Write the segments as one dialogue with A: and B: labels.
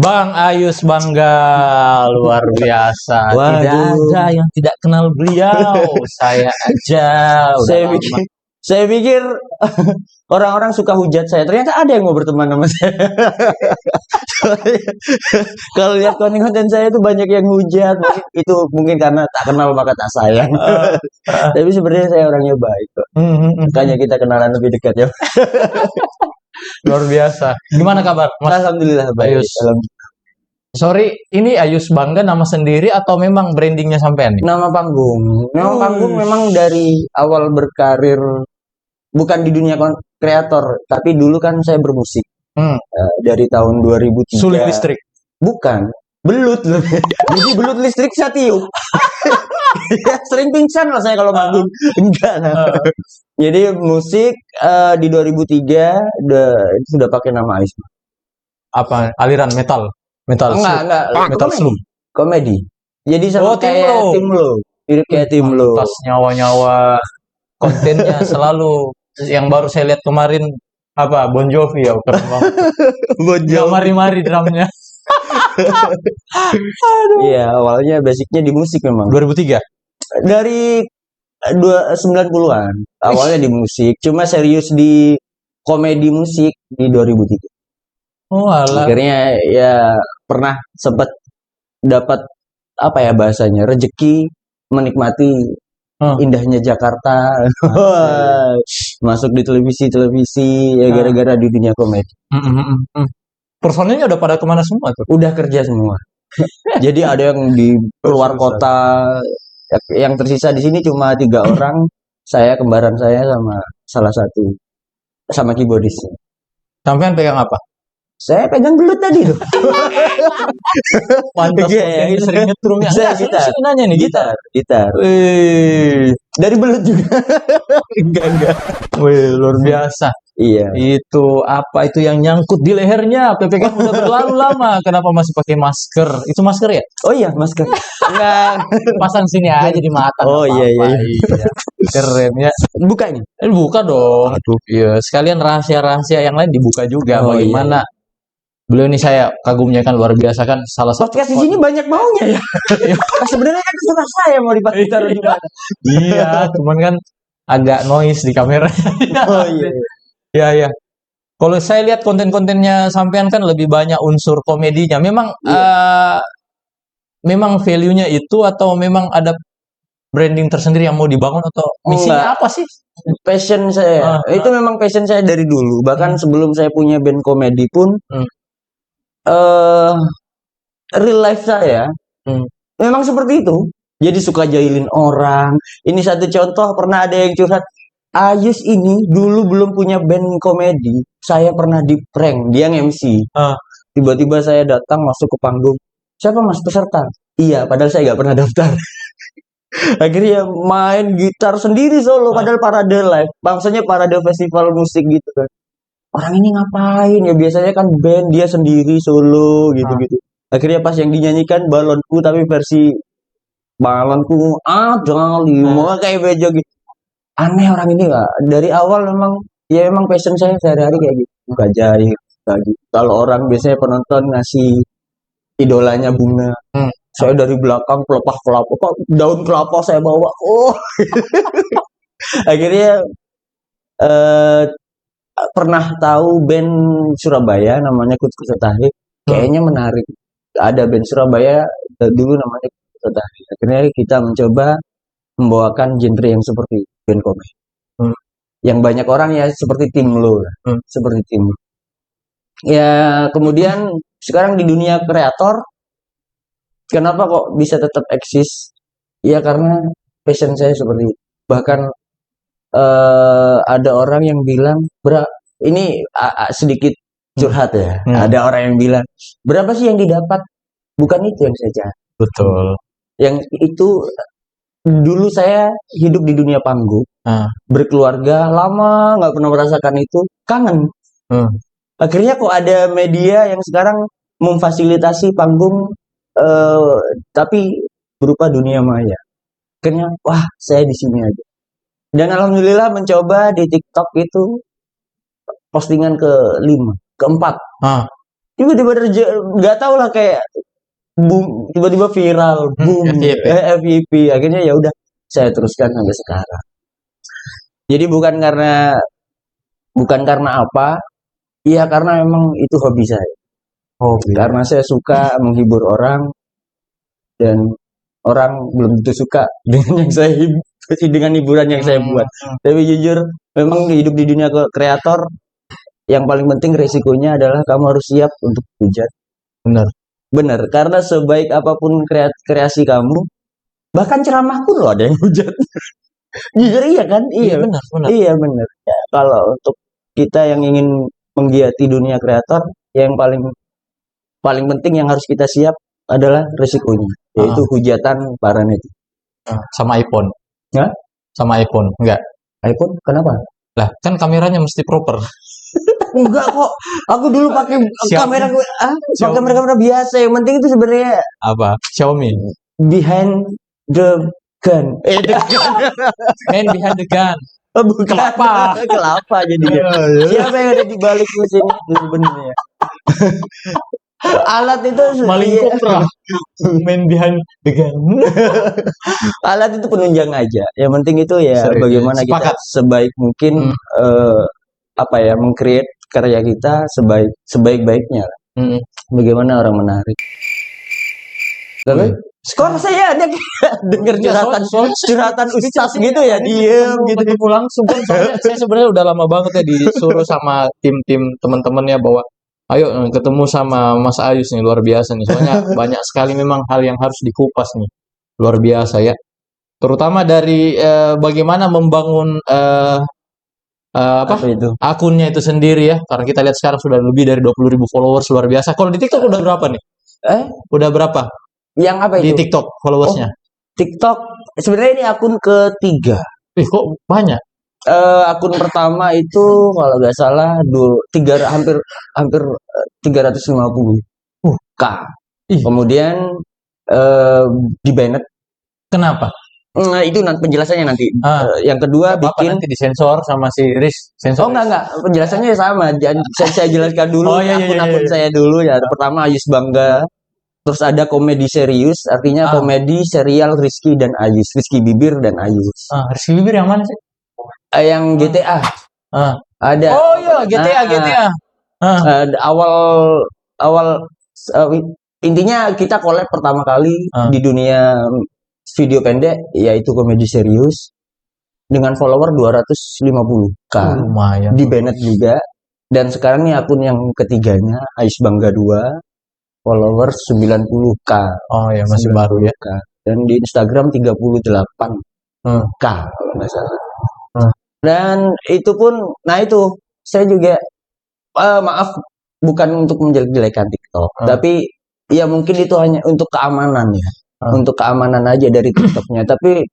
A: Bang Ayus Bangga luar biasa.
B: Waduh.
A: Tidak ada yang tidak kenal beliau. Saya aja udah
B: Saya
A: lama.
B: pikir, saya pikir orang-orang suka hujat saya. Ternyata ada yang mau berteman sama saya. Kalau lihat konten saya itu banyak yang hujat. Itu mungkin karena tak kenal maka tak sayang. Tapi sebenarnya saya orangnya baik kok. Makanya kita kenalan lebih dekat ya.
A: Luar biasa. Gimana kabar, Mas?
B: Alhamdulillah baik.
A: Ayus. Sorry, ini Ayus Bangga nama sendiri atau memang brandingnya sampean nih?
B: Nama panggung. Nama panggung memang dari awal berkarir bukan di dunia kreator, tapi dulu kan saya bermusik. Dari tahun 2003.
A: Sulit listrik.
B: Bukan, belut. Jadi belut listrik saya tiup. Ya, sering pingsan lah saya kalau manggung. Enggak lah. Jadi musik di 2003 sudah pakai nama Ayus.
A: Apa? Aliran metal? Metal.
B: Enggak.
A: Metal slum.
B: Komedi. Jadi sama kayak Tim Lo. Mirip kayak Tim Lo.
A: Pas nyawa-nyawa kontennya selalu yang baru saya lihat kemarin apa Bon Jovi ya keren banget.
B: Bon
A: Jovi. Mari-mari drumnya.
B: Iya, awalnya basicnya di musik memang.
A: 2003.
B: Dari 90-an. Awalnya di musik, cuma serius di komedi musik di 2003.
A: Oh, alah.
B: Akhirnya ya pernah sempat dapat apa ya bahasanya rezeki menikmati indahnya Jakarta. Masuk di televisi ya gara-gara di dunia komedi.
A: Personilnya udah pada kemana semua tuh?
B: Udah kerja semua. Jadi ada yang di luar kota, yang tersisa di sini cuma 3 orang. Saya, kembaran saya sama salah satu sama keyboardisnya.
A: Sampean pegang apa?
B: Saya pegang belut tadi tuh.
A: Pantas ya, sering nyetrum ya.
B: Saya gitar.
A: Nanya nih
B: Gitar. Dari belut juga. Enggak.
A: Wih, luar biasa.
B: Iya.
A: Itu apa itu yang nyangkut di lehernya? PPKM udah berlalu lama. Kenapa masih pakai masker? Itu masker ya?
B: Oh iya, masker. Enggak.
A: Pasang sini aja di mata.
B: Oh iya.
A: Keren ya.
B: Buka ini.
A: Buka dong. Aduh, iya. Sekalian rahasia-rahasia yang lain dibuka juga. Bagaimana?
B: Iya.
A: Beliau ini saya kagumnya kan luar biasa kan salah satu
B: podcast di sini banyak maunya ya. Sebenarnya kan terserah saya mau ditaruh di mana.
A: Iya, cuman kan agak noise di kamera.
B: Oh iya.
A: Iya. Kalau saya lihat konten-kontennya sampean kan lebih banyak unsur komedinya. Memang memang value-nya itu atau memang ada branding tersendiri yang mau dibangun atau misinya apa sih?
B: Passion saya. Itu memang passion saya dari dulu. Bahkan sebelum saya punya band komedi pun real life saya memang seperti itu. Jadi suka jahilin orang. Ini satu contoh, pernah ada yang curhat, Ayus ini dulu belum punya band komedi. Saya pernah di prank, dia nge-MC. Tiba-tiba saya datang masuk ke panggung. Siapa mas peserta? Iya, padahal saya nggak pernah daftar. Akhirnya main gitar sendiri solo, padahal parade live. Maksudnya parade festival musik gitu kan. Orang ini ngapain ya, biasanya kan band dia sendiri solo gitu-gitu. Akhirnya pas yang dinyanyikan balonku tapi versi balonku jangan kayak bejo gitu. Aneh orang ini nggak. Dari awal memang memang passion saya sehari-hari kayak gitu. Buka jahit lagi. Kalau orang biasanya penonton ngasih idolanya bunga. Saya dari belakang pelepah kelapa, daun kelapa saya bawa. Akhirnya pernah tahu band Surabaya namanya Kut-Kut Setahik, kayaknya menarik. Ada band Surabaya dulu namanya Kut-Kut Setahik. Akhirnya kita mencoba membawakan genre yang seperti band komedi. Yang banyak orang ya seperti Tim Lo, seperti Tim Lo. Ya kemudian sekarang di dunia kreator, kenapa kok bisa tetap eksis? Ya karena passion saya seperti itu. Bahkan ada orang yang bilang, ini sedikit curhat ya. Ada orang yang bilang, berapa sih yang didapat? Bukan itu yang saya cari.
A: Betul.
B: Yang itu dulu saya hidup di dunia panggung, berkeluarga lama nggak pernah merasakan itu, kangen. Akhirnya kok ada media yang sekarang memfasilitasi panggung, tapi berupa dunia maya. Akhirnya, wah saya di sini aja. Dan alhamdulillah mencoba di TikTok itu postingan ke-4. tiba-tiba nggak tahu lah kayak boom, tiba-tiba viral, boom,
A: FYP.
B: FYP. Akhirnya ya udah saya teruskan sampai sekarang. Jadi bukan karena apa, iya karena memang itu hobi saya.
A: Oh,
B: Karena saya suka menghibur orang dan orang belum tentu suka dengan yang saya dengan hiburan yang saya buat. Tapi jujur, memang hidup di dunia kreator yang paling penting resikonya adalah kamu harus siap untuk hujat.
A: benar.
B: Bener, karena sebaik apapun kreasi kamu, bahkan ceramah pun loh ada yang hujat. Jujur iya kan? Iya,
A: benar, benar.
B: iya bener. Ya, kalau untuk kita yang ingin menggiati dunia kreator, yang paling penting yang harus kita siap adalah resikonya, yaitu hujatan para netizen.
A: Sama iPhone.
B: Ya?
A: Sama iPhone, enggak.
B: iPhone kenapa?
A: Lah, kan kameranya mesti proper.
B: Enggak kok. Aku dulu pakai
A: Xiaomi.
B: pakai kamera biasa. Yang penting itu sebenarnya
A: Apa? Xiaomi.
B: behind the gun. The gun.
A: Man behind the gun.
B: Oh, bukan.
A: Kelapa.
B: Kelapa jadinya. Siapa yang ada di balik mesin itu sebenarnya? Alat itu
A: Maling
B: iya.
A: kopra. Man behind the gun.
B: Alat itu penunjang aja. Yang penting itu ya
A: Serius.
B: bagaimana kita
A: Sepakat.
B: sebaik mungkin meng-create karya kita sebaik-baiknya. Bagaimana orang menarik. Lalu skor saya ada dengar curhatan ustaz gitu ya, diem gitu.
A: Ketemu langsung kan, soalnya saya sebenarnya udah lama banget ya disuruh sama tim-tim teman-temannya bahwa ayo ketemu sama Mas Ayus nih, luar biasa nih. Soalnya banyak sekali memang hal yang harus dikupas nih. Luar biasa ya. Terutama dari bagaimana membangun
B: Apa itu?
A: akunnya itu sendiri ya. Karena kita lihat sekarang sudah lebih dari 20.000 followers, luar biasa. Kalau di TikTok udah berapa nih? Udah berapa?
B: Yang apa
A: Di
B: itu?
A: TikTok followersnya?
B: TikTok sebenarnya ini akun ketiga.
A: Kok banyak?
B: Akun pertama itu kalau nggak salah hampir 350 k. Kemudian di banned.
A: Kenapa?
B: Nah, itu nanti penjelasannya nanti. Yang kedua bikin
A: nanti disensor sama si Riz sensor.
B: Oh enggak, penjelasannya sama. Saya jelaskan dulu akun-akun saya dulu ya. Pertama Ayus Bangga. Terus ada komedi serius, artinya komedi serial Rizky dan Ayus, Rizky Bibir dan Ayus.
A: Rizky Bibir yang mana sih?
B: Yang GTA. Ada.
A: Oh iya, GTA.
B: Awal intinya kita collab pertama kali di dunia video pendek, yaitu komedi serius dengan follower 250k.
A: Lumayan.
B: Di banned juga. Dan sekarang nih akun yang ketiganya Ayus Bangga 2. Followers 90k.
A: Oh ya, masih baru ya.
B: Dan di Instagram 38k kalau nggak salah. Dan itu pun, nah itu saya juga maaf bukan untuk menjelek-jelekan TikTok, tapi ya mungkin itu hanya untuk keamanan ya, untuk keamanan aja dari TikToknya. Tapi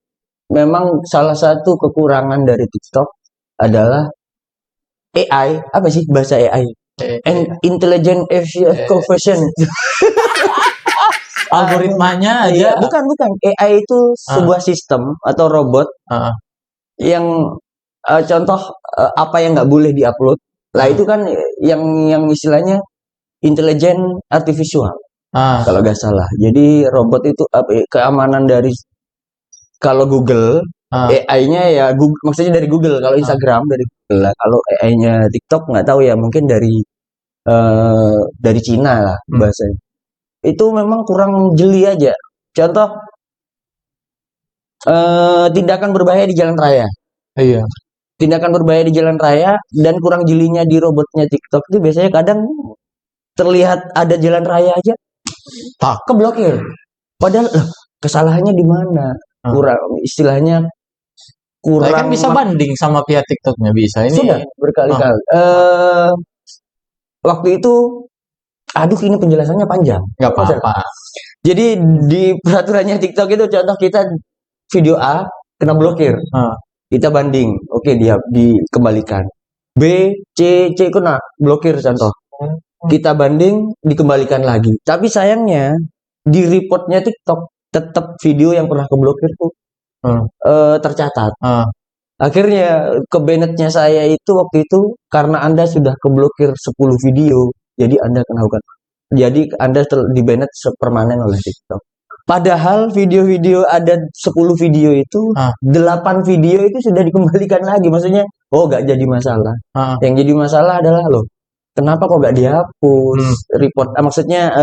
B: memang salah satu kekurangan dari TikTok adalah AI, apa sih bahasa AI? Intelligent Conversion.
A: Algoritmanya aja.
B: Bukan. AI itu sebuah sistem atau robot yang contoh apa yang nggak boleh diupload. Lah itu kan yang istilahnya intelligent artificial. Kalau nggak salah. Jadi robot itu keamanan dari kalau Google AI-nya ya Google, maksudnya dari Google. Kalau Instagram dari Google lah. Kalau AI-nya TikTok nggak tahu ya, mungkin dari Cina lah bahasanya. Itu memang kurang jeli aja. Contoh tindakan berbahaya di jalan raya.
A: Iya.
B: Tindakan berbahaya di jalan raya dan kurang jelinya di robotnya TikTok itu biasanya kadang terlihat ada jalan raya aja keblokir. Padahal kesalahannya di mana? Istilahnya kurang.
A: Kan bisa banding sama pihak TikToknya, bisa. Ini
B: sudah berkali-kali. Waktu itu, ini penjelasannya panjang.
A: Nggak apa-apa.
B: Jadi di peraturannya TikTok itu contoh kita video A kena blokir. Kita banding. Oke, dia dikembalikan. B, C kena blokir contoh. Kita banding, dikembalikan lagi. Tapi sayangnya di reportnya TikTok tetap video yang pernah keblokir tuh tercatat. Akhirnya ke bannednya saya itu waktu itu karena Anda sudah keblokir 10 video jadi Anda kena hukuman. Jadi Anda di-banned permanen oleh TikTok. Padahal video-video ada 10 video itu, 8 video itu sudah dikembalikan lagi. Maksudnya, gak jadi masalah. Yang jadi masalah adalah loh, kenapa kok gak dihapus report? Maksudnya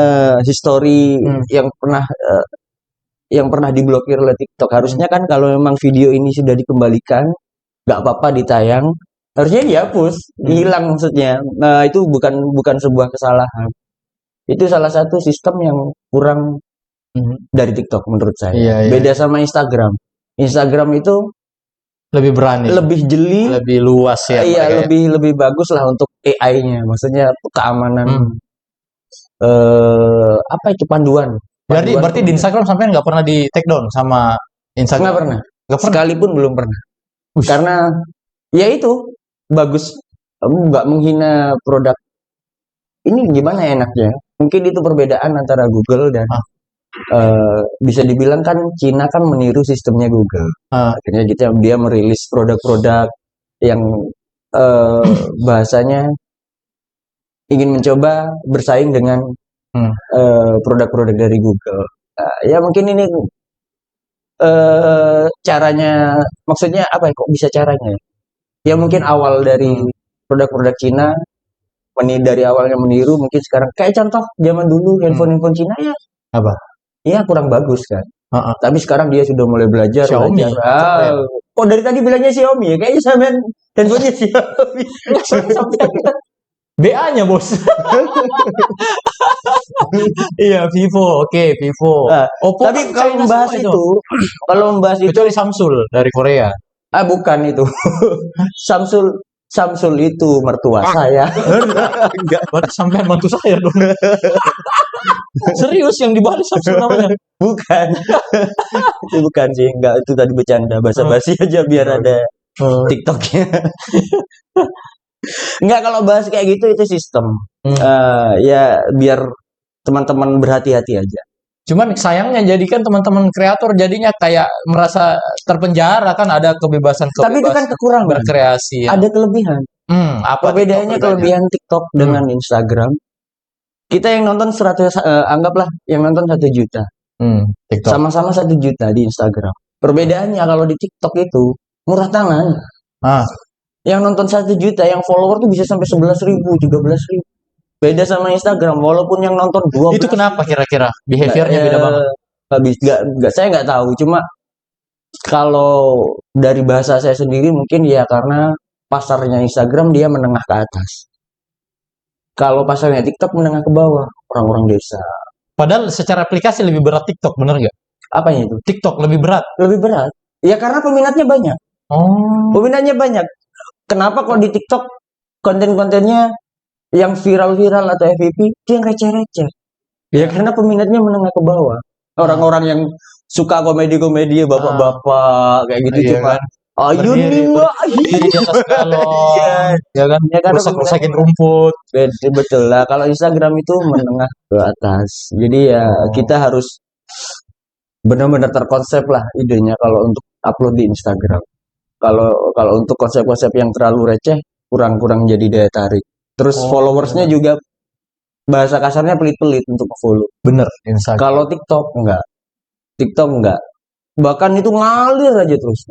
B: history yang pernah diblokir oleh TikTok. Harusnya kan kalau memang video ini sudah dikembalikan, gak apa-apa ditayang, harusnya dihapus, hilang maksudnya. Nah, itu bukan sebuah kesalahan. Itu salah satu sistem yang kurang dari TikTok menurut saya.
A: Iya.
B: Beda sama Instagram. Instagram itu
A: lebih berani,
B: lebih jeli,
A: lebih luas ya.
B: Iya, lebih bagus lah untuk AI-nya. Maksudnya keamanan panduan.
A: Berarti di Instagram sampai nggak pernah di take down sama Instagram?
B: Nggak pernah. Sekalipun belum pernah. Karena ya itu bagus, nggak menghina produk. Ini gimana enaknya? Mungkin itu perbedaan antara Google dan bisa dibilang kan Cina kan meniru sistemnya Google. Akhirnya dia merilis produk-produk yang bahasanya ingin mencoba bersaing dengan produk-produk dari Google. Ya mungkin ini caranya, maksudnya apa ya, kok bisa caranya? Ya mungkin awal dari produk-produk Cina dari awalnya meniru, mungkin sekarang kayak contoh zaman dulu handphone Cina ya
A: apa?
B: Iya kurang bagus kan. Tapi sekarang dia sudah mulai belajar.
A: Xiaomi.
B: Kok dari tadi bilangnya Xiaomi ya? Kayaknya sampean handphonenya Xiaomi.
A: BA-nya bos. Iya, Vivo. Oke, Vivo.
B: Oppo tapi kalau membahas itu
A: kecuali Samsung dari Korea.
B: Bukan itu. Samsul itu mertua saya.
A: Enggak, berarti sampean mantu saya dong. Serius yang dibahas Samsul namanya?
B: Bukan. Itu bukan sih, enggak, itu tadi bercanda, basa-basi aja biar ada TikToknya. Enggak, kalau bahas kayak gitu itu sistem. Ya biar teman-teman berhati-hati aja.
A: Cuman sayangnya jadikan teman-teman kreator jadinya kayak merasa terpenjara, kan ada kebebasan
B: tapi itu kan kekurangan
A: berkreasi.
B: Ada kelebihan.
A: Apa
B: bedanya kelebihan TikTok dengan Instagram? Kita yang nonton anggaplah yang nonton 1 juta. Sama-sama 1 juta di Instagram. Perbedaannya kalau di TikTok itu murah tangan. Yang nonton 1 juta, yang follower tuh bisa sampai 11.000, 13.000. Beda sama Instagram, walaupun yang nonton 12.
A: Itu kenapa kira-kira? Behaviornya beda banget.
B: Saya nggak tahu. Cuma kalau dari bahasa saya sendiri mungkin ya karena pasarnya Instagram dia menengah ke atas. Kalau pasarnya TikTok menengah ke bawah, orang-orang desa.
A: Padahal secara aplikasi lebih berat TikTok, bener nggak?
B: Apanya itu?
A: TikTok lebih berat.
B: Lebih berat. Ya karena peminatnya banyak. Peminatnya banyak. Kenapa kalau di TikTok konten-kontennya yang viral-viral atau FYP itu yang receh-receh? Ya karena peminatnya menengah ke bawah. Orang-orang yang suka komedi-komedi bapak-bapak kayak gitu cuma ayo nih mbak,
A: di atas galon, ya kan, rusak-rusakin rumput.
B: Betul lah. Kalau Instagram itu menengah ke atas. Jadi ya kita harus benar-benar terkonsep lah idenya kalau untuk upload di Instagram. Kalau untuk konsep-konsep yang terlalu receh kurang jadi daya tarik. Terus followersnya juga bahasa kasarnya pelit-pelit untuk follow.
A: Bener. Instagram.
B: Kalau TikTok enggak. Bahkan itu ngalir aja terus.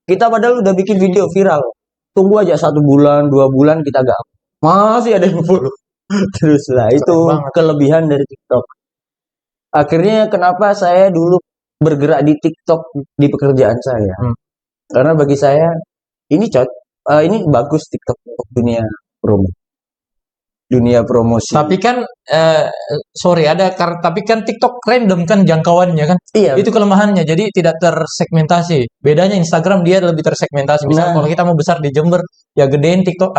B: Kita padahal udah bikin video viral. Tunggu aja 1 bulan, 2 bulan kita gak. Masih ada yang follow. Terus lah itu kelebihan dari TikTok. Akhirnya kenapa saya dulu bergerak di TikTok di pekerjaan saya. Karena bagi saya ini bagus TikTok untuk dunia promosi.
A: Tapi kan tapi kan TikTok random kan jangkauannya kan.
B: Iya.
A: Itu kelemahannya. Jadi tidak tersegmentasi. Bedanya Instagram dia lebih tersegmentasi. Misal kalau kita mau besar di Jember, ya gedein TikTok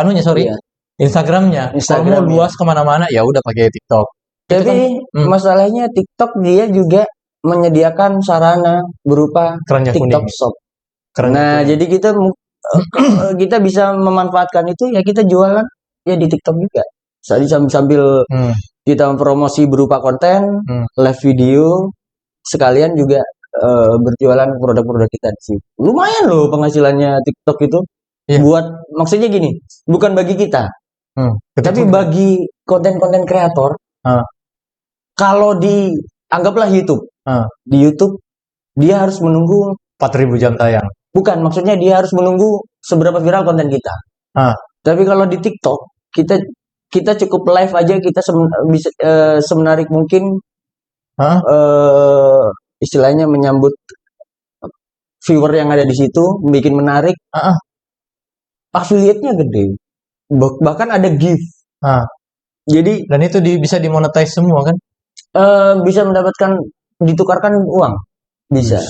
A: Instagramnya. Kalau mau luas kemana-mana ya udah pakai TikTok.
B: Tapi masalahnya TikTok dia juga menyediakan sarana berupa TikTok Shop. Nah, jadi kita bisa memanfaatkan itu ya kita jualan ya di TikTok juga. Sambil kita promosi berupa konten, live video, sekalian juga berjualan produk-produk kita di situ. Lumayan loh penghasilannya TikTok itu. Buat maksudnya gini, bukan bagi kita. Tapi bagi konten-konten kreator,
A: Ah.
B: kalau anggaplah YouTube,
A: Ah.
B: di YouTube dia harus menunggu,
A: 4.000 jam tayang.
B: bukan maksudnya dia harus menunggu seberapa viral konten kita.
A: Ah.
B: Tapi kalau di TikTok kita cukup live aja, kita bisa semenarik mungkin,
A: Ah.
B: istilahnya menyambut viewer yang ada di situ, bikin menarik.
A: Ah.
B: Affiliate-nya gede, bahkan ada gift.
A: Ah.
B: Jadi
A: Dan itu bisa dimonetize semua kan?
B: bisa mendapatkan, ditukarkan uang, bisa.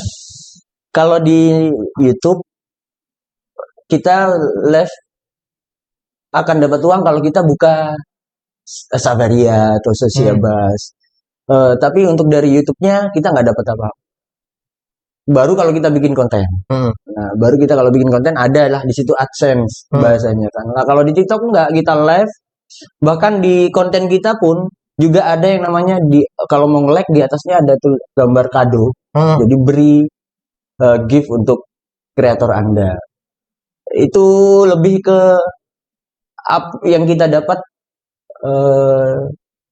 B: Kalau di YouTube kita live akan dapat uang kalau kita buka Saveria atau Social Buzz. Tapi untuk dari YouTube-nya kita nggak dapat apa. Baru kalau kita bikin konten. Nah, baru kita kalau bikin konten ada lah di situ AdSense bahasanya kan. Nah, kalau di TikTok nggak, kita live, bahkan di konten kita pun juga ada yang namanya kalau mau nge-like di atasnya ada tuh gambar kado. Jadi beri gift untuk kreator Anda. Itu lebih ke yang kita dapat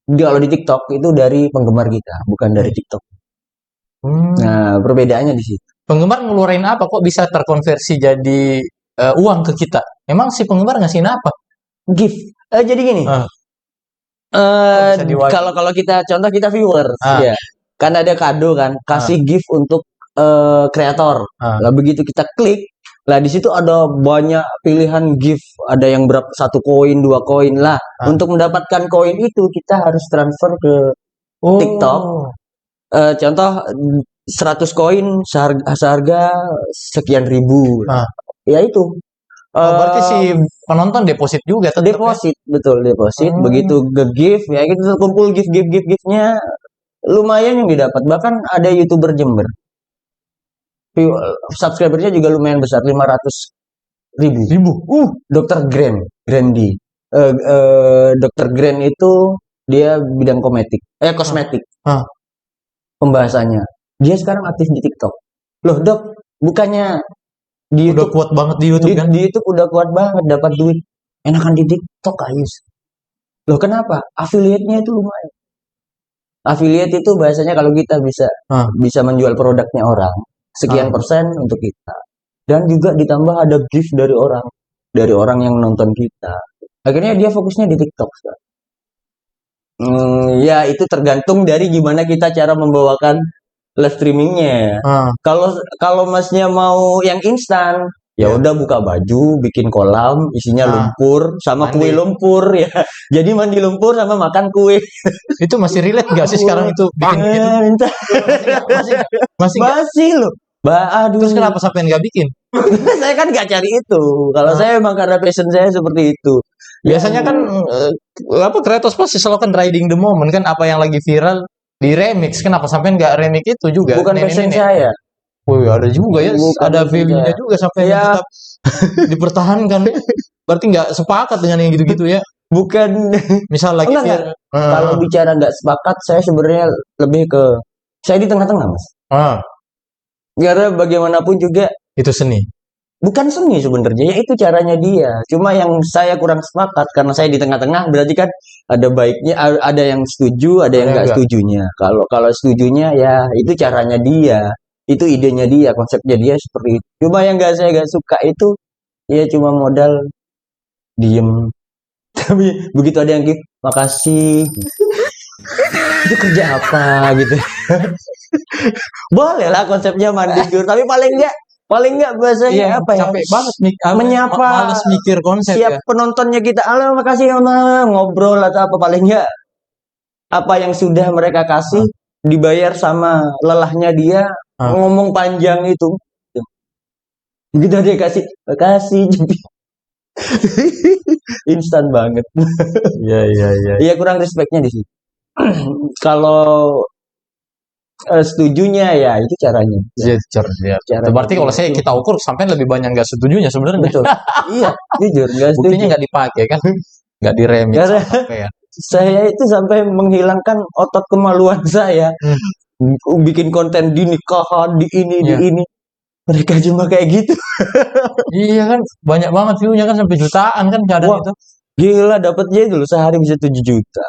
B: kalau di TikTok itu dari penggemar kita, bukan dari TikTok. Nah, perbedaannya di situ.
A: Penggemar ngeluarin apa kok bisa terkonversi jadi uang ke kita? Emang si penggemar ngasihin apa?
B: Gift. Jadi gini. Kalau kita contoh, kita viewers, ya. Kan ada kado kan, kasih gift untuk kreator. Lah begitu kita klik, lah di situ ada banyak pilihan gift, ada yang berapa, 1 koin, 2 koin lah. Untuk mendapatkan koin itu kita harus transfer ke TikTok. Contoh 100 koin seharga sekian ribu. Ya itu.
A: Berarti si penonton deposit juga tetap.
B: Deposit, betul, deposit. Begitu nge-gift ya, kita kumpul gift-nya lumayan yang didapat. Bahkan ada YouTuber Jember. Subscribernya juga lumayan besar, 500.000. Dr. Grandi. Dr. Grand itu dia bidang kosmetik. Pembahasannya. Dia sekarang aktif di TikTok. Loh, Dok, bukannya di
A: udah kuat banget di YouTube kan?
B: Di YouTube udah kuat banget dapat duit. Enakan di TikTok, Ayus. Loh, kenapa? Affiliate-nya itu lumayan. Affiliate itu bahasanya kalau kita bisa menjual produknya orang, sekian persen untuk kita. Dan juga ditambah ada gift dari orang yang nonton kita. Akhirnya dia fokusnya di TikTok sekarang. Ya itu tergantung dari gimana kita cara membawakan live streamingnya. Kalau masnya mau yang instan, ya udah buka baju, bikin kolam, isinya lumpur sama kue lumpur ya. Jadi mandi lumpur sama makan kue.
A: Itu masih relate gak sih sekarang itu bikin gitu?
B: Masih loh. Aduh.
A: Terus kenapa sampai nggak bikin?
B: Saya kan nggak cari itu. Kalau saya emang karena passion saya seperti itu.
A: Biasanya kan kreator pasti selalu kan riding the moment kan, apa yang lagi viral di remix. Kenapa sampai nggak remix itu juga?
B: Bukan passion saya.
A: Wih, ada juga ya, ada value-nya juga sampai tetap dipertahankan. Berarti nggak sepakat dengan yang gitu-gitu ya?
B: Bukan.
A: Misal lagi
B: viral. Kalau bicara nggak sepakat, saya sebenarnya lebih ke saya di tengah-tengah, Mas. Karena bagaimanapun juga
A: itu seni.
B: Bukan seni sebenarnya, ya itu caranya dia. Cuma yang saya kurang sepakat karena saya di tengah-tengah, berarti kan ada baiknya, ada yang setuju, ada yang nggak setujunya. Kalau setujunya ya itu caranya dia, itu idenya dia, konsepnya dia seperti itu. Cuma yang saya nggak suka itu ya cuma modal diem. Tapi begitu ada yang gitu, makasih. Itu kerja apa gitu. Boleh lah konsepnya mandigur, tapi paling enggak bahasanya apa ya?
A: Capek banget
B: menyapa,
A: males mikir konsep
B: siap penontonnya kita. Halo, makasih Oma, ngobrol atau apa, paling enggak apa yang sudah mereka kasih dibayar sama lelahnya dia ngomong panjang itu. Begitu dia kasih, makasih. Instan banget.
A: Iya.
B: Iya, kurang respectnya di situ. Kalau setujunya ya itu caranya.
A: Cara berarti kalau kita ukur sampai lebih banyak nggak setujunya sebenarnya.
B: Betul. Iya, jujur nggak setuju.
A: Buktinya nggak dipakai kan, nggak diremix.
B: Karena saya itu sampai menghilangkan otot kemaluan saya. Bikin konten di nikahan, di ini. Mereka cuma kayak gitu.
A: Iya kan, banyak banget view-nya kan sampai jutaan kan kadang itu.
B: Gila, dapatnya itu loh sehari bisa 7 juta.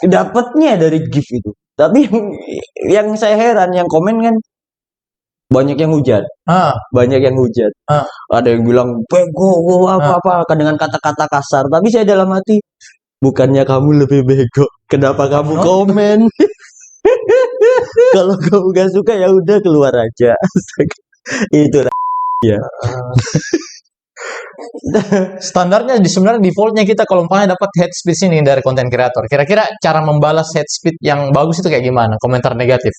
B: Dapatnya dari gift itu. Tapi yang saya heran, yang komen kan banyak yang hujat,
A: Ah,
B: banyak yang hujat.
A: ah.
B: Ada yang bilang bego, apa-apa dengan kata-kata kasar. Tapi saya dalam hati, bukannya kamu lebih bego, kenapa kamu
A: No.
B: komen? Kalau kamu gak suka ya udah keluar aja. Itu ya.
A: Standarnya sebenarnya defaultnya kita kalau umpamanya dapat hate speech ini dari konten kreator. Kira-kira cara membalas hate speech yang bagus itu kayak gimana? Komentar negatif.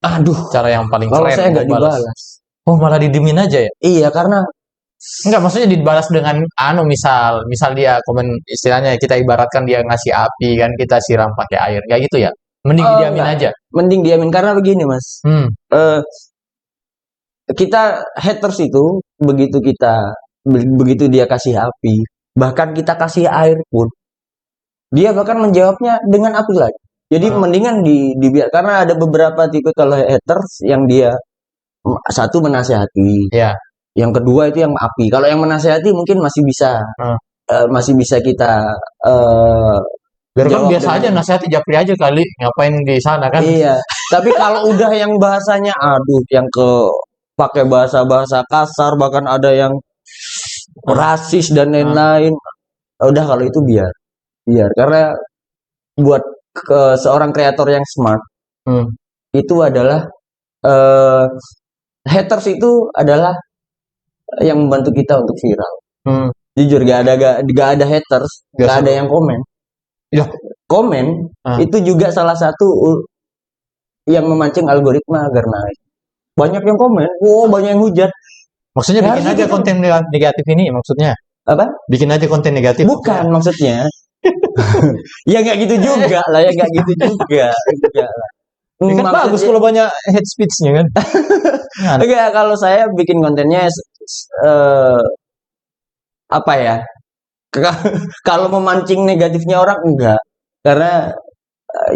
B: Aduh,
A: Cara yang paling
B: kalau
A: keren
B: saya nggak
A: membalas.
B: dibalas.
A: Oh, malah didimin aja ya?
B: Iya, karena
A: Enggak, maksudnya dibalas dengan misal dia komen istilahnya kita ibaratkan dia ngasih api kan kita siram pakai air. Kayak gitu ya. Mending diamin
B: enggak.
A: aja.
B: Mending diamin karena begini, Mas.
A: Hmm.
B: Eh, kita haters itu begitu dia kasih api, bahkan kita kasih air pun, dia bahkan menjawabnya dengan api lagi. Jadi
A: Ah.
B: mendingan dibiar karena ada beberapa tipe kalau haters yang dia satu menasehati,
A: Ya.
B: yang kedua itu yang api. Kalau yang menasehati mungkin
A: Ah.
B: masih bisa kita eh
A: Biar kan
B: jawab
A: biasa aja
B: dengan
A: nasihati japri aja kali. Ngapain di sana kan?
B: iya. Tapi kalau udah yang bahasanya aduh, yang pakai bahasa-bahasa kasar, bahkan ada yang rasis dan lain-lain. Udah kalau itu biar karena buat seorang kreator yang smart
A: Hmm.
B: itu adalah eh, haters itu adalah yang membantu kita untuk viral.
A: Hmm.
B: Jujur gak ada haters,
A: Gak
B: gak ada
A: seru.
B: yang komen.
A: Ya.
B: Komen itu juga salah satu yang memancing algoritma agar naik. Banyak yang komen, banyak yang hujat.
A: Maksudnya
B: Ya,
A: bikin
B: harusnya
A: aja
B: kita-
A: konten negatif ini maksudnya.
B: Apa?
A: Bikin aja konten negatif.
B: Bukan maksudnya. Ya nggak gitu juga lah, ya nggak gitu juga. Enggak lah.
A: Ya kan bagus kalau banyak hate speech-nya kan. Nah,
B: Enggak, kalau saya bikin kontennya apa ya? Kalau memancing negatifnya orang enggak. Karena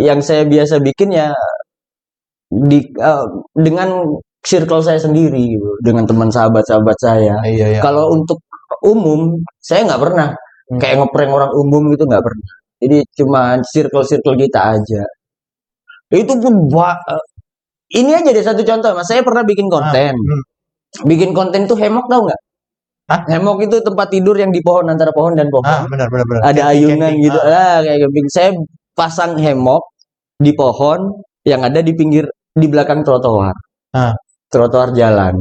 B: yang saya biasa bikin ya dengan circle saya sendiri gitu, dengan teman sahabat-sahabat saya.
A: iya.
B: Kalau untuk umum, saya nggak pernah kayak ngeprank orang umum gitu nggak pernah. Jadi cuma circle-circle kita aja. Itu pun ini aja deh satu contoh, Mas. Saya pernah bikin konten. Bikin konten tuh hemok tau nggak?
A: Hah?
B: Hemok itu tempat tidur yang di pohon antara pohon dan pohon.
A: benar.
B: Ada ayunan
A: Camping.
B: gitu. Kayak camping. Saya pasang hemok di pohon yang ada di belakang trotoar. Trotoar jalan.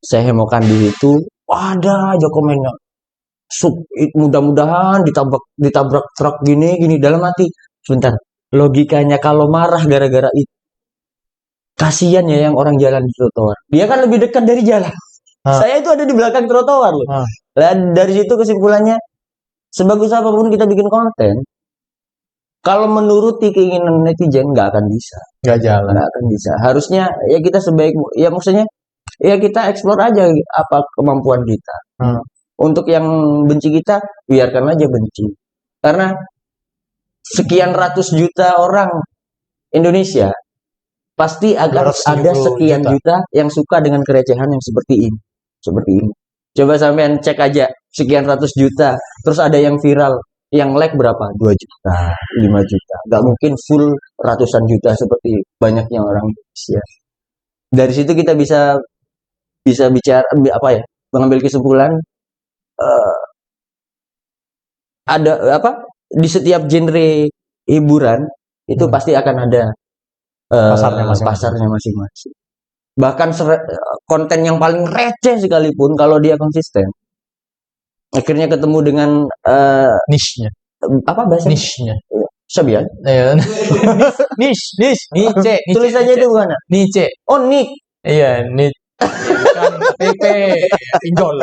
B: Saya hemokan di situ. Ada aja komennya. Mudah-mudahan ditabrak truk gini dalam hati. Sebentar. Logikanya kalau marah gara-gara itu. Kasihan ya yang orang jalan di trotoar. Dia kan lebih dekat dari jalan. Saya itu ada di belakang trotoar loh. Dan dari situ kesimpulannya, sebagus apapun kita bikin konten, kalau menuruti keinginan netizen nggak akan bisa.
A: Nggak jalan.
B: Nggak akan bisa. Harusnya ya kita ya maksudnya ya kita explore aja apa kemampuan kita. Untuk yang benci kita, biarkan aja benci. Karena sekian ratus juta orang Indonesia pasti akan ada sekian juta yang suka dengan kerecehan yang seperti ini. Coba sampean cek aja sekian ratus juta, terus ada yang viral, yang like berapa? 2 juta, 5 juta. Gak mungkin full ratusan juta seperti banyaknya orang Indonesia. Dari situ kita bisa bicara apa ya? Mengambil kesimpulan ada apa? Di setiap genre hiburan itu pasti akan ada pasarnya masing-masing. Bahkan konten yang paling receh sekalipun kalau dia konsisten, akhirnya ketemu dengan
A: niche-nya.
B: apa bahasa
A: Niche-nya.
B: Sabian?
A: Niche.
B: Tulisannya itu bukan?
A: Niche.
B: Oh, niche.
A: Iya, niche. Bukan PP pinjol.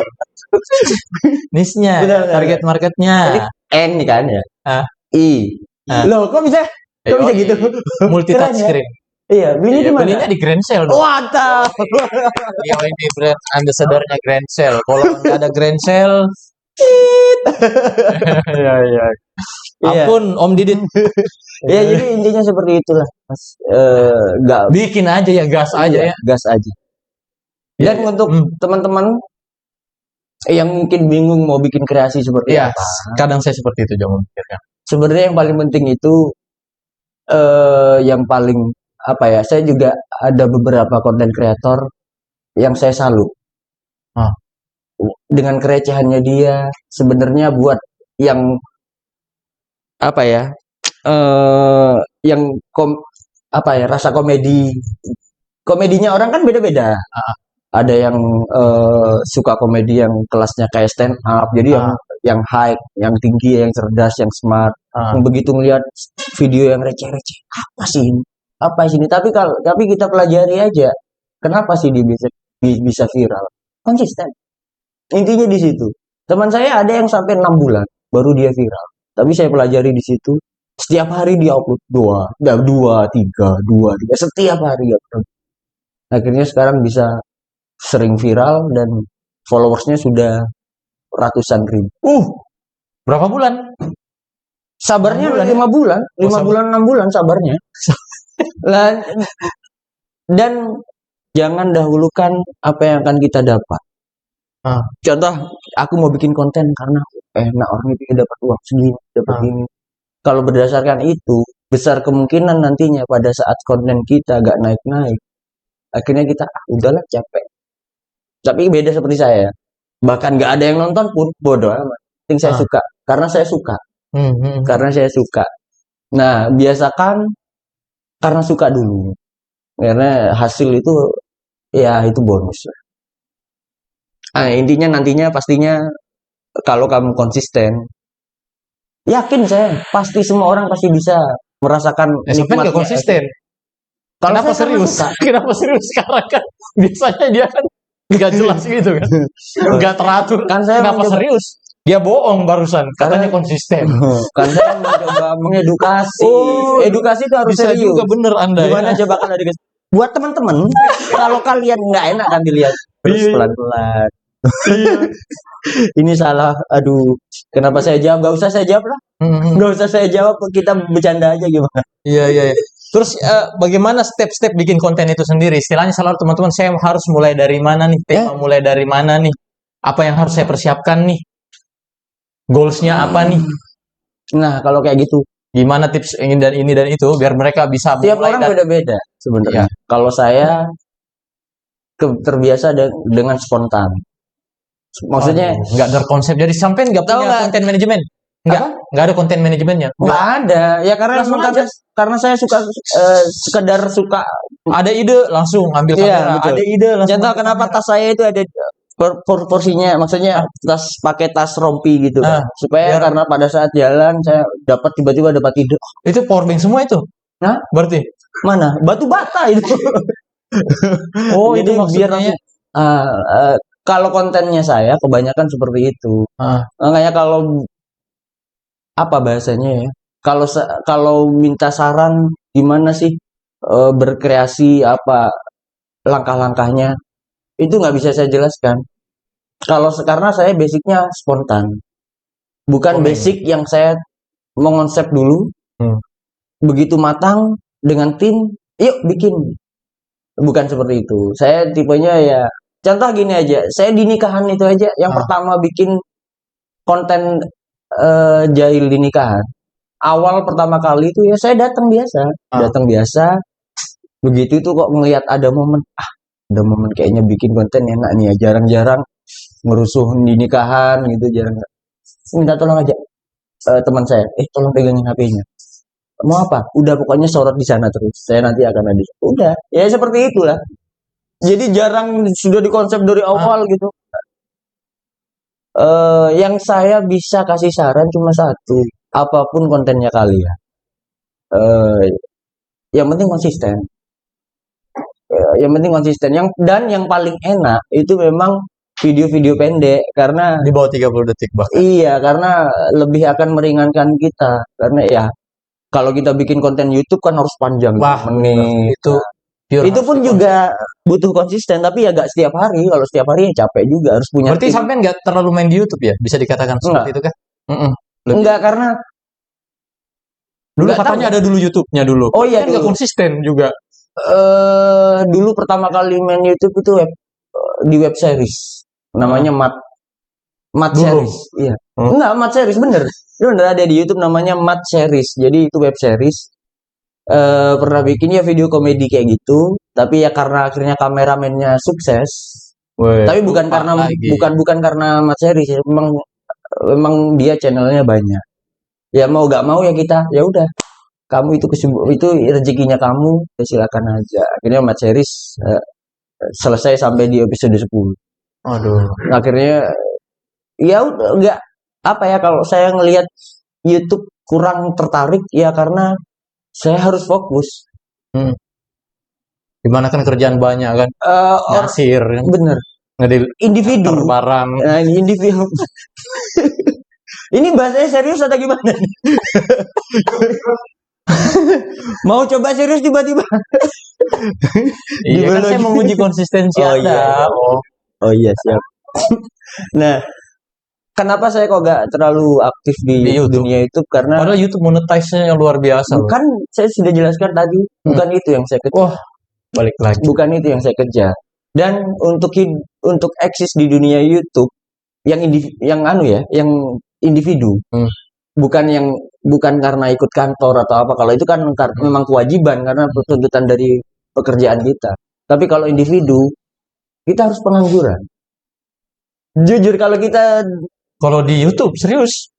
A: Niche-nya, target marketnya.
B: N kan ya? I. Loh, kok bisa gitu?
A: Multi touch screen.
B: Iya,
A: belinya di Grand Sale dong.
B: Waduh.
A: Iya, ini brand ambassador-nya Grand Sale. Kalau nggak ada Grand Sale, iya. Ampun, Om Didit.
B: Ya, jadi intinya seperti itulah, Mas. Nggak
A: bikin aja ya, gas aja ya.
B: Gas aja. Dan untuk teman-teman yang mungkin bingung mau bikin kreasi seperti
A: Iya,
B: apa.
A: kadang saya seperti itu jangan memikirkan.
B: Sebenarnya yang paling penting itu yang paling apa ya? Saya juga ada beberapa konten kreator yang saya salut
A: Ah.
B: dengan kerecehannya dia. Sebenarnya buat yang apa ya? Yang apa ya? Rasa komedinya orang kan beda-beda. Ada yang suka komedi yang kelasnya kayak stand up, jadi yang high, yang tinggi, yang cerdas, yang smart. Yang begitu ngelihat video yang receh-receh, apa sih ini? Apa sih ini? Tapi kita pelajari aja, kenapa sih dia bisa viral? Konsisten. Intinya di situ. Teman saya ada yang sampai 6 bulan baru dia viral. Tapi saya pelajari di situ. Setiap hari dia upload dua, tiga, setiap hari ya. Akhirnya sekarang bisa sering viral dan followersnya sudah ratusan ribu.
A: Berapa bulan?
B: Sabarnya
A: 6 bulan
B: 5 bulan, 6 bulan sabarnya. Lah, dan jangan dahulukan apa yang akan kita dapat. Contoh, aku mau bikin konten karena enak orang itu dapat uang segini, dapat ini. Kalau berdasarkan itu, besar kemungkinan nantinya pada saat konten kita gak naik-naik, akhirnya kita udahlah capek. Tapi beda seperti saya. Bahkan gak ada yang nonton pun bodoh amat. Penting saya suka, karena saya suka. Karena saya suka. Nah, biasakan karena suka dulu. Karena hasil itu ya itu bonus. Nah, intinya nantinya pastinya kalau kamu konsisten, yakin saya pasti semua orang pasti bisa merasakan
A: Sampai nggak konsisten.
B: Kalau
A: Kenapa serius? Kenapa serius sekarang kan? Biasanya dia kan nggak jelas gitu kan, nggak teratur.
B: Kan saya
A: Kenapa serius? Dia bohong barusan, katanya konsisten.
B: Kan saya mencoba mengedukasi. Edukasi itu harus
A: Bisa
B: serius.
A: juga bener Anda.
B: Gimana coba kan ada buat teman-teman, kalau kalian nggak enak kan dilihat terus pelan-pelan. Ini salah, aduh, kenapa saya jawab? Gak usah saya jawab lah. Gak usah saya jawab, kita bercanda aja gimana.
A: Iya. Terus bagaimana step-step bikin konten itu sendiri? Istilahnya selalu teman-teman, saya harus mulai dari mana nih? Tema mulai dari mana nih? Apa yang harus saya persiapkan nih? Goalsnya apa nih?
B: Nah, kalau kayak gitu,
A: gimana tips ini dan itu biar mereka bisa
B: tiap orang beda-beda sebenarnya. Kalau saya terbiasa dengan spontan. Maksudnya
A: nggak terkonsep. Jadi sampai nggak punya konten manajemen. Nggak ada konten manajemennya.
B: Nggak ada. Ya karena saya suka sekedar suka.
A: Ada ide langsung ambil kamera.
B: Betul.
A: Ada ide langsung.
B: Contoh kenapa tas saya itu ada porsinya, maksudnya pakai tas rompi gitu kan. Supaya karena pada saat jalan saya tiba-tiba dapat ide.
A: Itu powerbank semua itu?
B: Nah,
A: berarti
B: mana? Batu bata itu.
A: Itu maksudnya.
B: Kalau kontennya saya kebanyakan seperti itu. Makanya kalau apa bahasanya ya? Kalau minta saran gimana sih berkreasi, apa langkah-langkahnya, itu nggak bisa saya jelaskan. Karena saya basicnya spontan, bukan basic yang saya mengonsep dulu. Begitu matang dengan tim, yuk bikin. Bukan seperti itu. Saya tipenya ya. Contoh gini aja, saya di nikahan itu aja, yang pertama bikin konten jahil di nikahan. Awal pertama kali itu ya saya datang biasa. Begitu itu kok ngelihat ada momen kayaknya bikin konten enak nih ya, jarang-jarang ngerusuh di nikahan gitu, jarang. Minta tolong aja teman saya, tolong pegangin HP-nya. Mau apa? Udah pokoknya sorot di sana terus. Saya nanti akan ada. Udah, ya seperti itulah. Jadi jarang sudah dikonsep dari awal gitu. Yang saya bisa kasih saran cuma satu, apapun kontennya kalian, yang penting konsisten. Yang paling enak itu memang video-video pendek, karena
A: di bawah 30 detik bahkan.
B: Iya, karena lebih akan meringankan kita. Karena ya kalau kita bikin konten YouTube kan harus panjang, menit. Itu pun juga butuh konsisten, tapi ya gak setiap hari. Kalau setiap hari ya capek juga, harus punya.
A: Berarti sampai nggak terlalu main di YouTube ya? Bisa dikatakan seperti itu kan?
B: Enggak, karena
A: dulu katanya ada dulu YouTube-nya dulu.
B: Oh iya,
A: kan nggak konsisten juga.
B: Dulu pertama kali main YouTube itu di web series, namanya Mat. Mat
A: Dulu.
B: Series. Iya. Enggak, Mat Series bener. Itu bener ada di YouTube namanya Mat Series. Jadi itu web series. Pernah bikin ya video komedi kayak gitu. Tapi ya karena akhirnya kameramennya sukses.
A: Weh,
B: Tapi bukan
A: lupa
B: karena
A: lagi.
B: bukan karena Mat Series ya. Memang dia channelnya banyak. Ya mau gak mau ya kita ya udah. Kamu itu rezekinya kamu, ya silakan aja. Akhirnya Mat Series selesai sampai di episode 10.
A: Aduh.
B: Akhirnya ya udah nggak apa ya kalau saya ngelihat YouTube kurang tertarik ya karena saya harus fokus.
A: Hmm. Gimana kan kerjaan banyak kan,
B: Orang
A: nyasir kan,
B: bener
A: ngedil
B: individu,
A: barang.
B: individu. Ini bahasanya serius atau gimana? Mau coba serius tiba-tiba?
A: Iya kan
B: Gimana
A: saya
B: lagi?
A: menguji konsistensi
B: Oh,
A: Anda.
B: iya.
A: Oh,
B: Oh iya siap. Nah, kenapa saya kok gak terlalu aktif
A: Di
B: di
A: YouTube.
B: dunia YouTube karena
A: padahal YouTube monetize-nya luar biasa loh.
B: bukan saya sudah jelaskan tadi, bukan itu yang saya kejar.
A: Wah, balik lagi.
B: Bukan itu yang saya kejar. Dan untuk eksis di dunia YouTube yang yang individu, bukan karena ikut kantor atau apa. Kalau itu kan memang kewajiban karena tuntutan dari pekerjaan kita. Tapi kalau individu, kita harus pengangguran. Jujur kalau kita
A: Kalau di YouTube serius.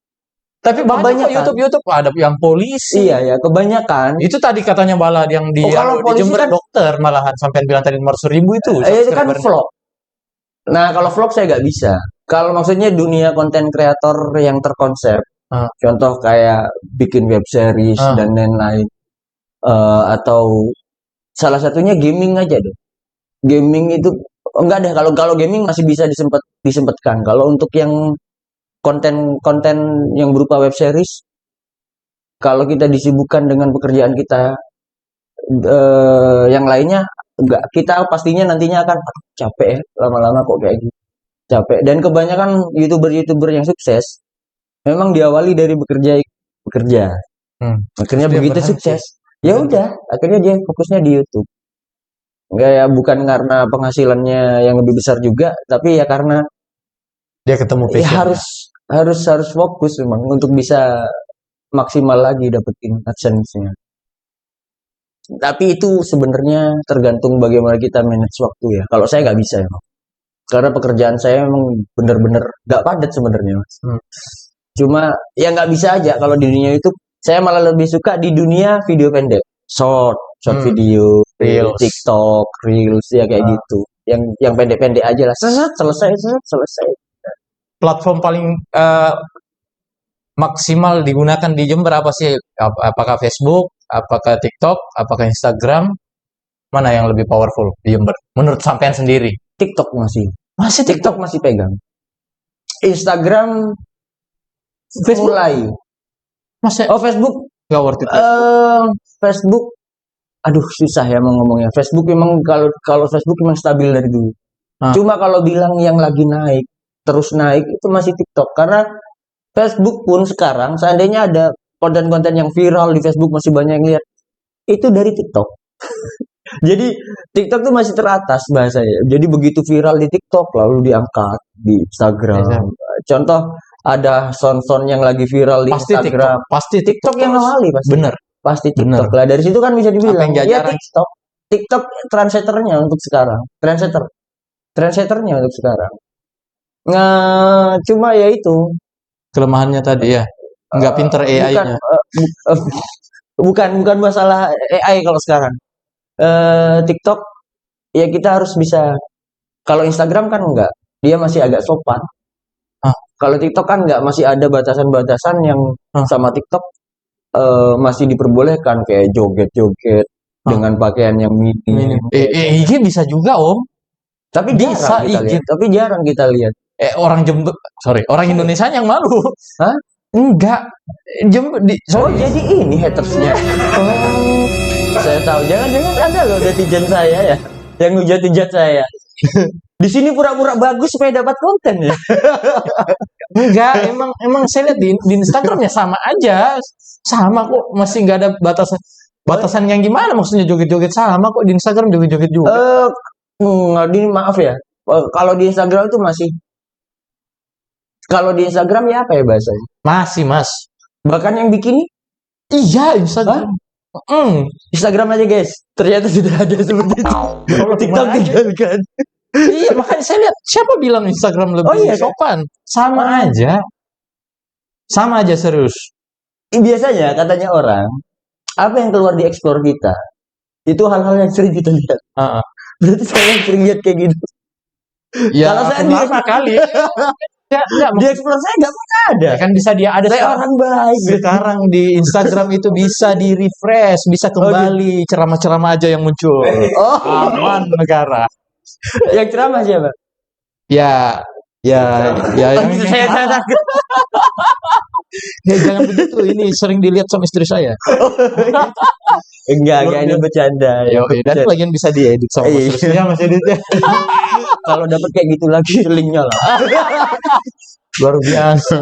A: Tapi banyak kok
B: Kebanyakan.
A: YouTube ada yang polisi.
B: iya ya kebanyakan
A: Itu tadi katanya malah yang di,
B: kalau
A: di
B: polisi
A: Jember
B: kan-
A: dokter malahan sampai bilang tadi 500.000 itu.
B: itu kan
A: subscriber-nya.
B: vlog. Nah kalau vlog saya nggak bisa. Kalau maksudnya dunia konten kreator yang terkonsep, contoh kayak bikin web series dan lain-lain, atau salah satunya gaming aja deh. Gaming itu enggak deh. Kalau gaming masih bisa disempatkan. Kalau untuk yang konten yang berupa web series, kalau kita disibukkan dengan pekerjaan kita yang lainnya, enggak, kita pastinya nantinya akan capek ya, lama-lama kok kayak gitu. Capek. Dan kebanyakan YouTuber yang sukses memang diawali dari bekerja. Akhirnya
A: Terus dia
B: begitu
A: berhenti.
B: sukses, ya udah, akhirnya dia fokusnya di YouTube. Enggak ya, bukan karena penghasilannya yang lebih besar juga, tapi ya karena
A: Dia ketemu
B: ya
A: passion.
B: harus fokus memang untuk bisa maksimal lagi dapetin AdSense-nya. Tapi itu sebenarnya tergantung bagaimana kita manage waktu ya. Kalau saya nggak bisa ya, karena pekerjaan saya memang benar-benar nggak padat sebenarnya, Mas. Cuma ya nggak bisa aja kalau di dunia YouTube. Saya malah lebih suka di dunia video pendek, short video,
A: Reels.
B: TikTok, Reels ya kayak gitu. Yang pendek-pendek aja lah. Selesai.
A: Platform paling maksimal digunakan di Jember apa sih? Apakah Facebook, apakah TikTok, apakah Instagram? Mana yang lebih powerful di Jember? Menurut sampean sendiri?
B: TikTok masih.
A: Masih
B: TikTok masih pegang. Instagram
A: Facebook?
B: mulai.
A: Masih
B: Facebook
A: nggak worth it.
B: Facebook, aduh susah ya mau ngomongnya. Facebook memang kalau Facebook memang stabil dari dulu. Cuma kalau bilang yang lagi naik, terus naik itu masih TikTok. Karena Facebook pun sekarang seandainya ada konten-konten yang viral di Facebook masih banyak yang lihat, itu dari TikTok. Jadi TikTok tuh masih teratas bahasanya. Jadi begitu viral di TikTok lalu diangkat di Instagram. Contoh ada sound yang lagi viral di
A: Pasti
B: Instagram.
A: Pasti
B: TikTok yang awali pasti.
A: Bener.
B: Pasti TikTok lah. Dari situ kan bisa dibilang ya TikTok. TikTok trendsetternya untuk sekarang. Trendsetternya untuk sekarang. Nah, cuma ya itu
A: kelemahannya tadi ya. Nggak pinter AI-nya.
B: Bukan masalah AI kalau sekarang. TikTok ya kita harus bisa. Kalau Instagram kan enggak. Dia masih agak sopan. Kalau TikTok kan enggak, masih ada batasan-batasan yang sama TikTok masih diperbolehkan kayak joget-joget dengan pakaian yang minim.
A: IG bisa juga, Om.
B: Tapi
A: bisa
B: jarang kita lihat.
A: Orang Jember, orang Indonesia yang malu.
B: Hah?
A: Enggak. Jember
B: jadi ini hatersnya. Saya tahu. Jangan Anda loh netizen saya ya, yang hujat saya. Di sini pura-pura bagus supaya dapat konten ya.
A: Enggak, emang saya lihat di Instagramnya sama aja. Sama kok, masih nggak ada batasan yang gimana, maksudnya joget-joget sama kok di Instagram joget-joget juga.
B: Maaf ya. Kalau di Instagram itu masih Kalau di Instagram ya apa ya bahasanya?
A: Masih, Mas.
B: Bahkan yang bikini
A: Iya, Instagram.
B: Instagram aja guys. Ternyata sudah ada seperti itu. TikTok
A: Gimana aja?
B: tinggalkan.
A: Iya, makanya saya lihat siapa bilang Instagram lebih
B: Oh, iya, kan?
A: sopan. Sama aja. Sama aja serius.
B: Biasanya katanya orang, apa yang keluar di explore kita itu hal-hal yang sering kita lihat.
A: Heeh.
B: Berarti saya yang sering lihat kayak gitu.
A: Ya,
B: Kalau saya
A: lama kali. Ya, enggak,
B: Di explore saya nggak pernah ada.
A: kan bisa dia ada
B: Saya
A: sekarang.
B: orang baik.
A: Sekarang di Instagram itu bisa di refresh, bisa kembali ceramah-ceramah aja yang muncul.
B: Oh,
A: Aman negara.
B: yang ceramah siapa?
A: Ya, yang ini.
B: Saya takut.
A: Ya, jangan begitu. Ini sering dilihat sama istri saya.
B: Enggak, ini bercanda.
A: Ya, dan lagian bisa diedit sama
B: Iya.
A: istri saya, Mas editnya.
B: Kalau dapat kayak gitu lagi linknya lah.
A: Luar biasa.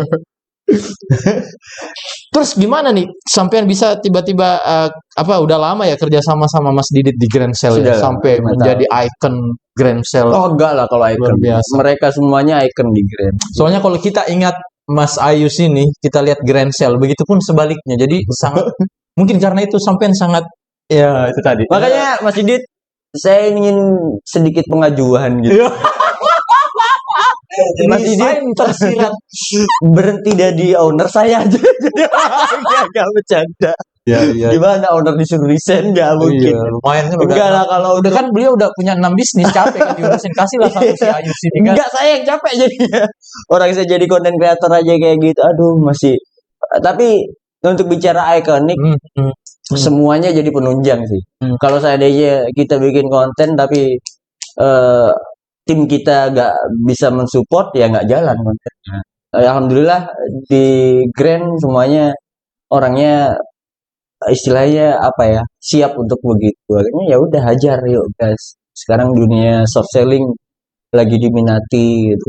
A: Terus gimana nih sampean bisa tiba-tiba udah lama ya kerja sama Mas Didit di Grand Sale ya?
B: Sudah,
A: Sampai
B: 5
A: menjadi ikon Grand Sale.
B: Oh enggak lah kalau icon.
A: Luar biasa.
B: Mereka semuanya icon di Grand.
A: Soalnya kalau kita ingat Mas Ayus ini, kita lihat Grand Sale, begitupun sebaliknya. Jadi sangat mungkin karena itu sampean sangat ya itu tadi.
B: Makanya Mas Didit, saya ingin sedikit pengajuan gitu. Mas Didit
A: tersirat.
B: berhenti jadi owner saya aja. Gak bercanda.
A: Ya,
B: Gimana owner disuruh resign? Gak mungkin.
A: Iya, lumayan kan
B: Enggak lah kalau
A: udah kan beliau udah punya 6 bisnis, capek kan diurusin, kasih lah satu si Ayus ini kan.
B: Enggak, saya yang capek jadinya. Orang saya jadi konten kreator aja kayak gitu. Aduh, masih. Tapi untuk bicara ikonik, semuanya jadi penunjang sih. Kalau seandainya kita bikin konten tapi tim kita gak bisa mensupport, ya nggak jalan kontennya. Alhamdulillah di Grand semuanya orangnya istilahnya apa ya, siap untuk begitu. Akhirnya ya udah hajar yuk guys. Sekarang dunia soft selling lagi diminati gitu.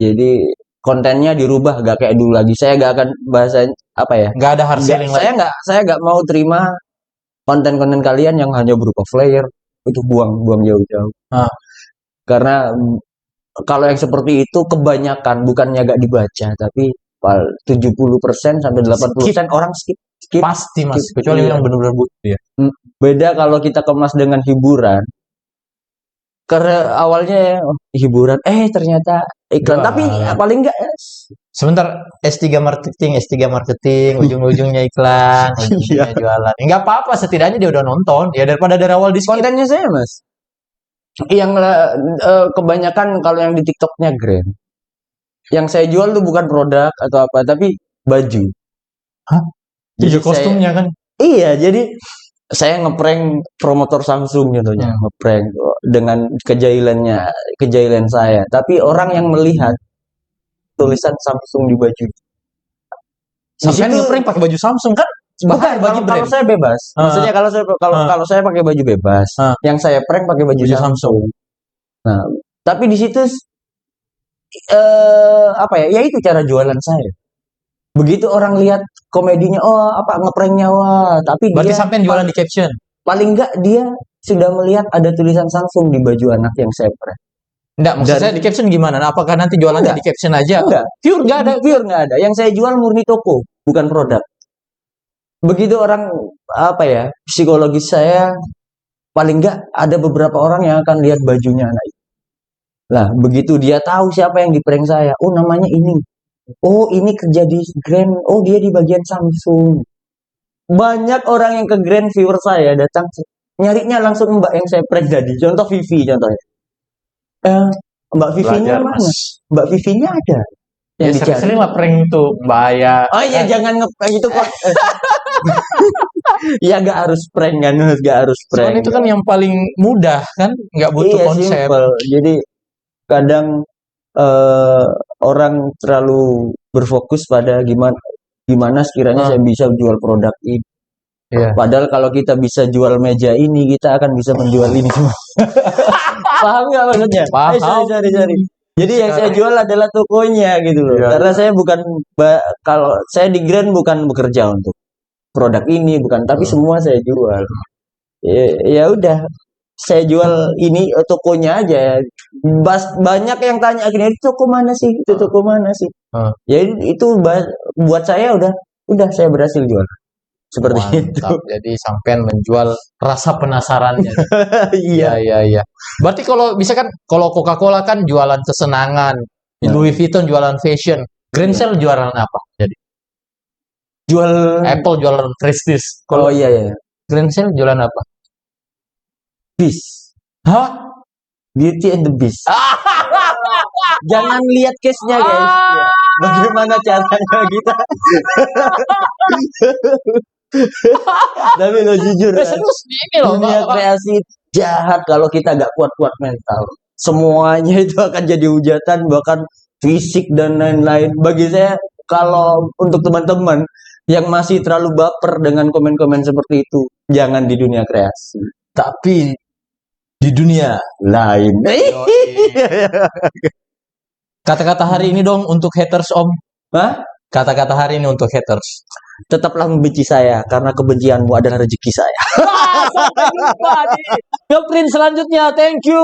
B: Jadi kontennya dirubah, gak kayak dulu lagi. Saya gak akan bahasa apa ya,
A: Nggak ada hard selling lagi.
B: saya nggak mau terima konten-konten kalian yang hanya berupa flyer, itu buang jauh-jauh. Karena kalau yang seperti itu kebanyakan bukannya gak dibaca, tapi 70% sampai 80% orang skip.
A: Pasti Mas,
B: Skip.
A: kecuali
B: Iya.
A: yang benar-benar butuh ya.
B: Beda kalau kita kemas dengan hiburan. Karena awalnya hiburan, ternyata iklan.
A: Jualan.
B: Tapi paling enggak
A: Sebentar, S3 marketing, ujung-ujungnya iklan, ujungnya jualan. Enggak apa-apa, setidaknya dia udah nonton. Ya daripada dari awal di skip.
B: kontennya saya mas. Yang kebanyakan kalau yang di TikToknya Grand. Yang saya jual tuh bukan produk atau apa, tapi baju.
A: Hah? Jadi kostumnya kan.
B: Iya, jadi saya ngeprank promotor Samsung contohnya, ngeprank dengan kejahilan saya. Tapi orang yang melihat tulisan Samsung di baju.
A: Sampai ngeprank pakai baju Samsung kan?
B: Bukan, kalau saya bebas. Maksudnya kalau saya pakai baju bebas, yang saya prank pakai baju Samsung. Nah, tapi di situ apa ya? Ya itu cara jualan saya. Begitu orang lihat komedinya, ngepranknya, tapi
A: Berarti
B: dia
A: sampai jualan di caption.
B: paling enggak dia sudah melihat ada tulisan Samsung di baju anak yang saya prank.
A: Enggak, maksud saya di caption gimana? Nah, apakah nanti jualannya di caption aja?
B: Enggak.
A: Pure enggak ada.
B: Yang saya jual murni toko, bukan produk. Begitu orang apa ya, psikologis saya paling enggak ada beberapa orang yang akan lihat bajunya anak itu. Nah, begitu dia tahu siapa yang di prank saya, oh namanya ini. Oh, ini kerja di Grand. Oh, dia di bagian Samsung. Banyak orang yang ke Grand viewer saya datang nyarinya langsung Mbak yang saya prank tadi. Contoh Vivi contohnya. Mbak Vivinya mana? Mbak Vivinya ada.
A: Ya, sering lah prank tuh bahaya.
B: Oh iya, jangan ngeprank itu kok. Ya nggak harus prank kan, nggak harus prank.
A: Soalnya itu kan yang paling mudah kan, nggak butuh
B: Iya,
A: konsep.
B: simple. Jadi kadang orang terlalu berfokus pada gimana sekiranya saya bisa jual produk ini.
A: Iya.
B: Padahal kalau kita bisa jual meja ini, kita akan bisa menjual ini semua. Paham nggak maksudnya?
A: Paham.
B: Sorry. Jadi yang saya jual adalah tokonya gitu loh.
A: Iya.
B: Karena saya kalau saya di Grand bukan bekerja untuk produk ini, bukan, tapi semua saya jual. Ya udah. saya jual ini tokonya aja. Banyak yang tanya akhirnya itu toko mana sih? Itu toko mana sih? Ya itu buat saya udah saya berhasil jual. Seperti itu.
A: Mantap. Jadi sampean menjual rasa penasarannya.
B: Iya.
A: Iya. Berarti kalau bisa kan, kalau Coca-Cola kan jualan kesenangan, Louis Vuitton jualan fashion, Greensill jualan apa? Jadi
B: Jual
A: Apple jualan prestige.
B: Oh
A: Kalau
B: iya.
A: Greensill jualan apa?
B: Beast.
A: Hah?
B: Beauty and the Beast. Jangan lihat case-nya guys. Ya. Bagaimana caranya kita? Tapi lo jujur kan,
A: Serius ini loh.
B: dunia kreasi jahat kalau kita gak kuat-kuat mental. Semuanya itu akan jadi hujatan, bahkan fisik dan lain-lain. Bagi saya, kalau untuk teman-teman yang masih terlalu baper dengan komen-komen seperti itu, jangan di dunia kreasi.
A: Tapi di dunia
B: Lain.
A: Kata-kata hari ini dong untuk haters Om.
B: Hah?
A: Kata-kata hari ini untuk haters.
B: Tetaplah membenci saya karena kebencianmu adalah rezeki saya.
A: Sampai jumpa di Ngeprint selanjutnya. Thank you.